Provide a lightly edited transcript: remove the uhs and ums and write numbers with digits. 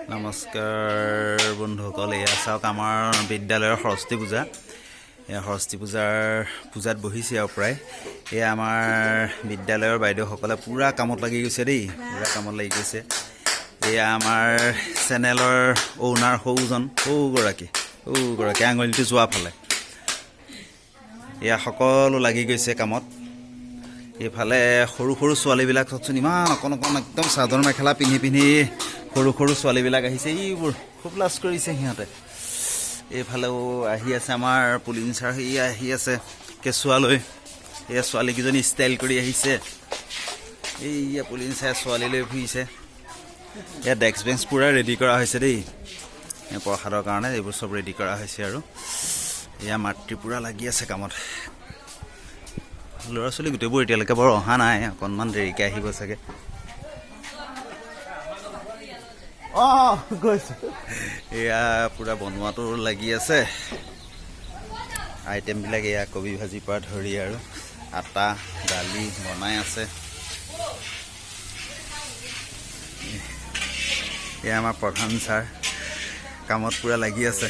নমস্কাৰ বন্ধুসকল, এয়া চাওক আমাৰ বিদ্যালয়ৰ সৰস্বতী পূজা। এয়া সৰস্বতী পূজাত বহিছে আৰু প্ৰায় এয়া আমাৰ বিদ্যালয়ৰ বাইদেউসকলে পূৰা কামত লাগি গৈছে দেই, পূৰা কামত লাগি গৈছে। এয়া আমাৰ চেনেলৰ অ'নাৰ সৌগৰাকী আঙুলিটো যোৱা ফালে এয়া সকলো লাগি গৈছে কামত। এইফালে সৰু সৰু ছোৱালীবিলাক চাওকচোন, ইমান অকণ একদম চাদৰ মেখেলা পিন্ধি সৰু সৰু ছোৱালীবিলাক আহিছে, এইবোৰ খুব লাজ কৰিছে সিহঁতে। এইফালেও আহি আছে আমাৰ পুলিন ছাৰ, আহি আছে কেঁচুৱালৈ। এয়া ছোৱালীকেইজনী ষ্টাইল কৰি আহিছে। এইয়া পুলিন ছাৰে ছোৱালী লৈ ফুৰিছে। এয়া ডেস্ক বেঞ্চ পূৰা ৰেডি কৰা হৈছে দেই, প্ৰসাদৰ কাৰণে এইবোৰ চব ৰেডি কৰা হৈছে। আৰু এয়া মাতৃ পূৰা লাগি আছে কামত। ল'ৰা ছোৱালী গোটেইবোৰ এতিয়ালৈকে বৰ অহা নাই, অকণমান দেৰিকৈ আহিব চাগে। গৈছে এয়া পূৰা বনোৱাটো লাগি আছে। আইটেমবিলাক এয়া কবি ভাজিৰ পৰা ধৰি আৰু আটা দালি বনাই আছে। এয়া আমাৰ প্ৰধান ছাৰ কামত পূৰা লাগি আছে।